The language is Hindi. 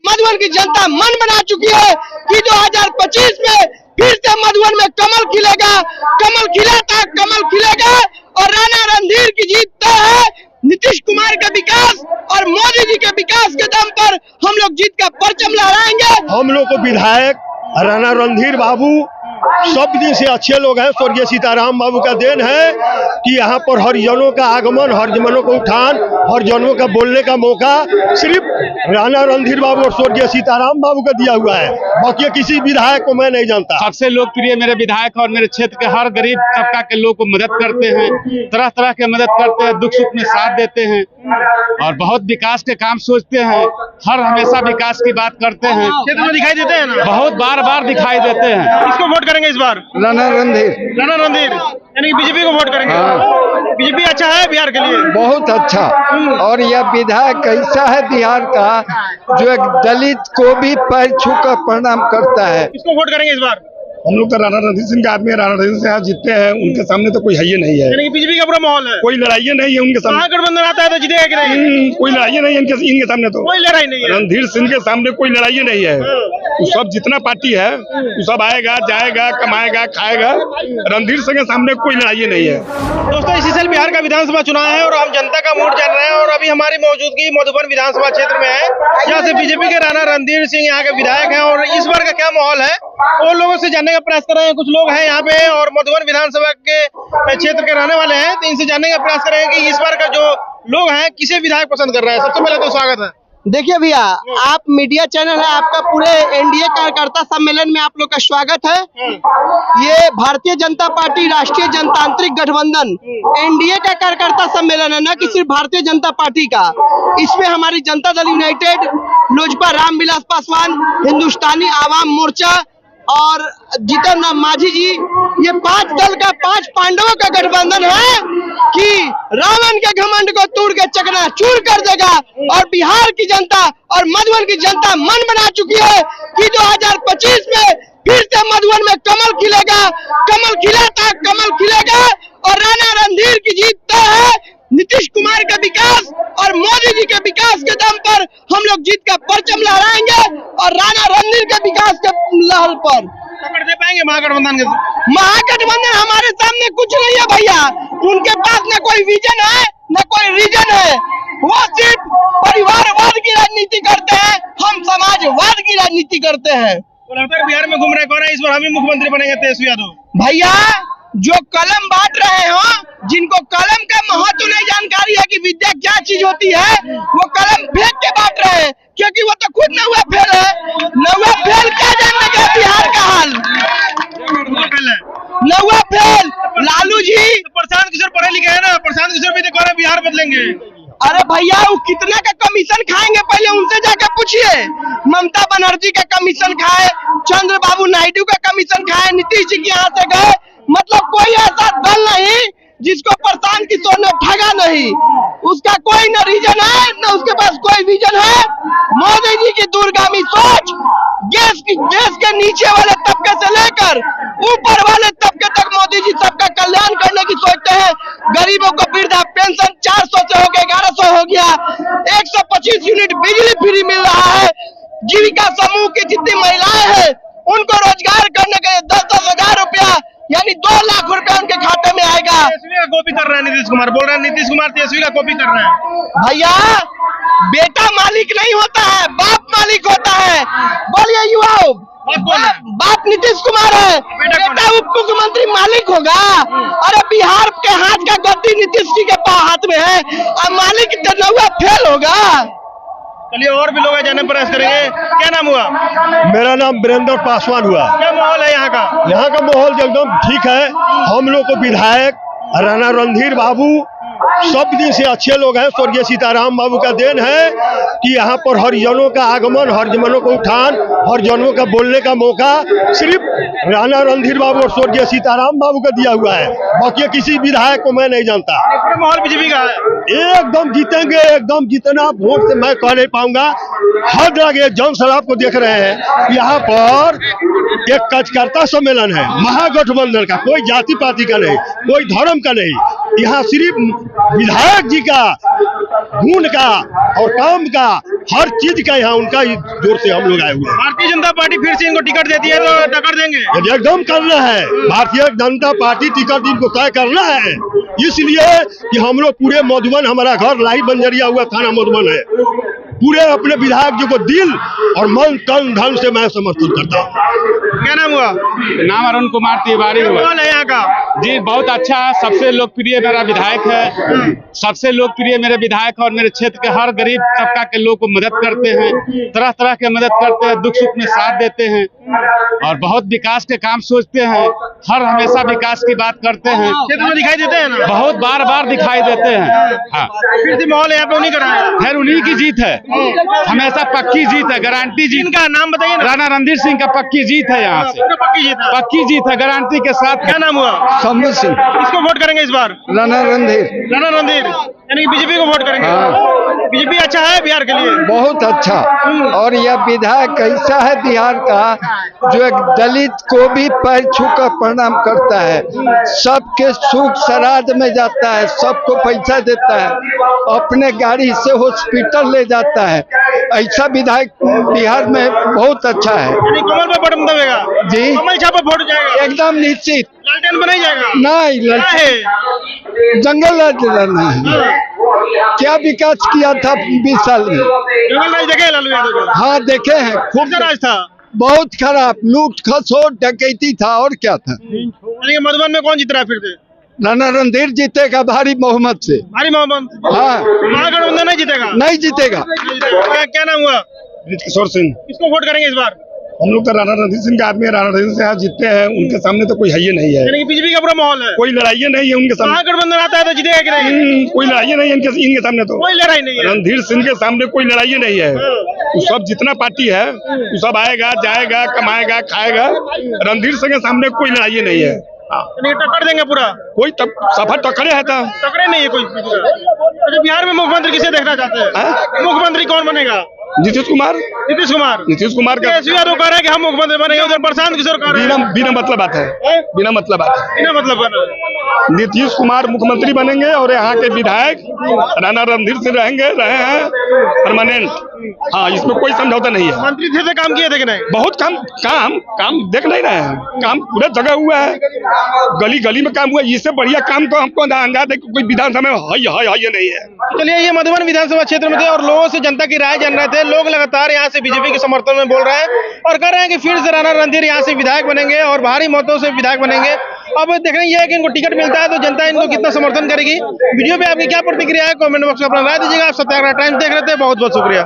मधुबन की जनता मन बना चुकी है कि 2025 में फिर से मधुबन में कमल खिलेगा, कमल खिला था, कमल खिलेगा और राणा रणधीर की जीत तय है। नीतीश कुमार का विकास और मोदी जी के विकास के दम पर हम लोग जीत का परचम लहराएंगे। हम लोग को विधायक राणा रणधीर बाबू सब दिन से अच्छे लोग हैं। स्वर्गीय सीताराम बाबू का देन है कि यहाँ पर हरिजनों का आगमन, हरिजनों को उठान, हरिजनों का बोलने का मौका सिर्फ राणा रणधीर बाबू और स्वर्गीय सीताराम बाबू का दिया हुआ है। बाकी किसी विधायक को मैं नहीं जानता। सबसे लोकप्रिय मेरे विधायक और मेरे क्षेत्र के हर गरीब तबका के लोग को मदद करते हैं, तरह तरह के मदद करते हैं, दुख सुख में साथ देते हैं और बहुत विकास के काम सोचते हैं। हर हमेशा विकास की बात करते हैं। क्षेत्र में दिखाई देते हैं ना, बहुत बार बार दिखाई देते हैं। किसको वोट करेंगे इस बार? राणा रणधीर। राणा रणधीर यानी बीजेपी को वोट करेंगे। बीजेपी अच्छा है बिहार के लिए, बहुत अच्छा। और यह विधायक ऐसा है बिहार का जो एक दलित को भी पैर छूकर प्रणाम करता है। किसको वोट करेंगे इस बार? हम लोग तो राणा रणधीर सिंह के आदमी है। राणा रणधीर सिंह जीतते हैं, उनके सामने तो कोई है ही नहीं है। यानी बीजेपी का पूरा माहौल है, कोई लड़ाई नहीं है उनके सामने। महागठबंधन आता है तो जीतेगा कि नहीं? कोई लड़ाई नहीं है इनके सामने, तो कोई लड़ाई नहीं है। रणधीर सिंह के सामने कोई लड़ाई नहीं है। वो सब जितना पार्टी है वो सब आएगा, जाएगा, कमाएगा, खाएगा। रणधीर सिंह के सामने कोई लड़ाई नहीं है। दोस्तों, इसी साल बिहार का विधानसभा चुनाव है और हम जनता का मूड जान रहे हैं और अभी हमारी मौजूदगी मधुबन विधानसभा क्षेत्र में है, जहाँ से बीजेपी के राणा रणधीर सिंह यहाँ के विधायक हैं और इस बार का क्या माहौल है वो लोगों से जानने का प्रयास कर रहे हैं। कुछ लोग हैं यहाँ पे और मधुबन विधानसभा के क्षेत्र के रहने वाले हैं, तो इनसे जानने का प्रयास कर रहे हैं कि इस बार का जो लोग हैं किसे विधायक पसंद कर रहे हैं। सबसे पहले तो स्वागत है। देखिए भैया, आप मीडिया चैनल है, आपका पूरे एनडीए कार्यकर्ता सम्मेलन में आप लोग का स्वागत है। ये भारतीय जनता पार्टी राष्ट्रीय जनतांत्रिक गठबंधन एनडीए का कार्यकर्ता सम्मेलन है, न कि सिर्फ भारतीय जनता पार्टी का। इसमें हमारी जनता दल यूनाइटेड, लोजपा रामविलास पासवान, हिंदुस्तानी आवाम मोर्चा और जीतन राम मांझी जी, ये 5 दल का 5 पांडवों का गठबंधन है कि रावण के घमंड को तोड़ के चकनाचूर कर देगा। और बिहार की जनता और मधुबन की जनता मन बना चुकी है कि 2025 में फिर से मधुबन में कमल खिलेगा, कमल खिला था, कमल खिलेगा और राणा रणधीर की जीत तय है। नीतीश कुमार का विकास और मोदी जी के विकास के दम पर हम लोग जीत का परचम लहराएंगे और राणा रणधीर के विकास के लहर पर पकड़ दे पाएंगे महागठबंधन के? महागठबंधन हमारे सामने कुछ नहीं है भैया। उनके पास न कोई विजन है न कोई रीजन है। वो सिर्फ परिवारवाद की राजनीति करते हैं, हम समाजवाद की राजनीति करते हैं। तो लगातार बिहार में घूम रहे, इस बार हम ही मुख्यमंत्री बनेंगे तेजस्वी यादव। भैया, जो कलम बांट रहे हो, जिनको कलम का महत्व नहीं जानकारी है कि विद्या क्या चीज होती है, वो कलम फेंक के बांट रहे हैं, क्योंकि वो तो खुद नौवा फेल है। नौवा फेल क्या जानने का बिहार का हाल? नौवा फेल लालू जी। प्रशांत किशोर पढ़े लिखे है ना, प्रशांत किशोर भी तो बिहार बदलेंगे। अरे भैया, वो कितना का कमीशन खाएंगे पहले उनसे जाकर पूछिए। ममता बनर्जी का कमीशन खाए, चंद्रबाबू नायडू का कमीशन खाए, नीतीश जी के यहाँ से गए। मतलब कोई ऐसा दल नहीं जिसको प्रशांत किशोर ने ठगा नहीं। उसका कोई न रीजन है न उसके पास कोई विजन है। मोदी जी की दूरगामी सोच गैस के नीचे वाले तबके से लेकर ऊपर वाले तबके तक मोदी जी सबका कल्याण करने की सोचते हैं। गरीबों को वृद्धा पेंशन 400 से हो गया 1100 हो गया, 125 यूनिट बिजली फ्री मिल रहा है। जीविका समूह की जितनी महिलाएं हैं उनको रोजगार करने के लिए 10-10 हजार रुपया यानी 2 लाख रुपया उनके खाते में आएगा। तेजस्वी का कॉपी कर रहा है नीतीश कुमार, बोल रहा है नीतीश कुमार तेजस्वी का कॉपी कर रहा है। भैया, बेटा मालिक नहीं होता है, बाप मालिक होता है। बोलिए युवाओं, बाप नीतीश कुमार है, बेटा उप मुख्यमंत्री मालिक होगा। अरे बिहार के हाथ का गद्दी नीतीश जी के हाथ में है और मालिक नौवा फेल होगा। चलिए, और भी लोग जानने प्रयास करेंगे। क्या नाम हुआ? मेरा नाम वीरेंद्र पासवान हुआ। क्या माहौल है यहाँ का? यहाँ का माहौल एकदम ठीक है। हम लोग को विधायक राणा रणधीर बाबू सब दिन से अच्छे लोग हैं। स्वर्गीय सीताराम बाबू का देन है कि यहाँ पर हरिजनों का आगमन, हरिजनों को उठान, हरिजनों का बोलने का मौका सिर्फ राणा रणधीर बाबू और स्वर्गीय सीताराम बाबू का दिया हुआ है। बाकी किसी विधायक को मैं नहीं जानता। माहौल बीजेपी का है, एकदम जीतेंगे, एकदम जितना वोट से मैं कह नहीं पाऊंगा। हर जगह जन सराब को देख रहे हैं। यहाँ पर एक कार्यकर्ता सम्मेलन है महागठबंधन का, कोई जाति पाति का नहीं, कोई धर्म का नहीं। यहाँ सिर्फ विधायक जी का गुण का और काम का हर चीज का यहाँ उनका ही जोर से हम लोग आए हुए हैं। भारतीय जनता पार्टी फिर से इनको टिकट देती है तो टक्कर देंगे। ये एकदम करना है, भारतीय जनता पार्टी टिकट इनको तय करना है, इसलिए कि हम लोग पूरे मधुबन, हमारा घर लाही बंजरिया हुआ थाना मधुबन है, पूरे अपने विधायक जी को दिल और मन तन धन से मैं समर्थन करता हूँ। क्या नाम हुआ? नाम अरुण कुमार तिवारी हुआ। कौन है यहाँ का? जी बहुत अच्छा है, सबसे लोकप्रिय मेरा विधायक है, सबसे लोकप्रिय मेरे विधायक और मेरे क्षेत्र के हर गरीब तबका के लोग को मदद करते हैं, तरह तरह के मदद करते हैं, दुख सुख में साथ देते हैं और बहुत विकास के काम सोचते हैं, हर हमेशा विकास की बात करते हैं। क्षेत्र में दिखाई देते हैं ना? बहुत बार बार दिखाई देते हैं। हाँ, फिर से माहौल यहाँ पे उन्हीं का रहा है। खैर उन्हीं की जीत है, हमेशा पक्की जीत है, गारंटी जीत। इनका नाम बताइए ना। राणा रणधीर सिंह का पक्की जीत है, यहाँ से पूरा पक्की जीत है। पक्की जीत है, गारंटी के साथ। क्या नाम हुआ? शंभू सिंह, किसको वोट करेंगे इस बार? राणा रणधीर। राणा रणधीर यानी कि बीजेपी को वोट करेंगे। बीजेपी अच्छा है बिहार के लिए? बहुत अच्छा। और यह विधायक ऐसा है बिहार का जो एक दलित को भी पैर छूकर प्रणाम करता है, सबके सुख श्राद्ध में जाता है, सबको पैसा देता है, अपने गाड़ी से हॉस्पिटल ले जाता है। ऐसा विधायक बिहार में बहुत अच्छा है। यानी कमल पे बटन दबेगा जी, कमल छापा वोट जाएगा एकदम निश्चित। लालटेन पर नहीं जाएगा? नहीं, क्या है? जंगल राज रहना है। क्या विकास किया था 20 साल में? जंगल राज देखे लालू यादव को? हाँ देखे हैं, खूब सा राज था। बहुत खराब, लूट खसोट डकैती था और क्या था। यानी कि मधुबन में कौन जीत रहा है फिर से? राणा रणधीर जीतेगा भारी बहुमत से। भारी मोहम्मद? हाँ, महागठबंधन नहीं जीतेगा? नहीं जीतेगा। नहीं जीतेगा। क्या नाम हुआ? किशोर सिंह, किसको वोट करेंगे इस बार? हम लोग तो राणा रणधीर सिंह का आदमी है, राणा रणधीर सिंह जीतते हैं, उनके सामने तो कोई है ही नहीं है, यानी कि बीजेपी का पूरा माहौल है। कोई लड़ाई नहीं है उनके सामने, महागठबंधन आता है तो जीतेगा कि नहीं? कोई लड़ाई नहीं है इनके सामने, तो कोई लड़ाई नहीं है। रणधीर सिंह के सामने कोई लड़ाई नहीं है। वो सब जितना पार्टी है वो सब आएगा जाएगा कमाएगा खाएगा, रणधीर सिंह के सामने कोई लड़ाई नहीं है। यानी टक्कर देंगे पूरा? कोई सफर टकरे है था, टकरे नहीं है कोई। अच्छा, बिहार में मुख्यमंत्री किसे देखना चाहते हैं? मुख्यमंत्री कौन बनेगा? नीतीश कुमार। नीतीश कुमार का का यादव कह रहा है कि हम मुख्यमंत्री बनेंगे, उधर प्रशांत किशोर कह रहे हैं बिना मतलब बात है, बिना मतलब बात है। बिना मतलब बना। नीतीश कुमार मुख्यमंत्री बनेंगे और यहाँ के विधायक राणा रणधीर सिंह रहे हैं परमानेंट। हाँ, इसमें कोई समझौता नहीं है। मंत्री थे काम किए थे कि नहीं? बहुत काम देख नहीं रहे हैं, काम पूरा जगह हुआ है, गली गली में काम हुआ है। इससे बढ़िया काम तो हमको अंदाज है कि कोई विधानसभा में है नहीं है। चलिए, ये मधुबन विधानसभा क्षेत्र में थे और लोगों से जनता की राय जान रहे थे। लोग लगातार यहाँ से बीजेपी के समर्थन में बोल रहे हैं और कह रहे हैं कि फिर से राणा रणधीर यहाँ से विधायक बनेंगे और भारी मतों से विधायक बनेंगे। अब देखना यह है कि इनको टिकट मिलता है तो जनता इनको कितना समर्थन करेगी। वीडियो पे आपकी क्या प्रतिक्रिया है, कमेंट बॉक्स में अपना राय दीजिएगा। आप सत्याग्रह टाइम्स देख रहे थे, बहुत बहुत शुक्रिया।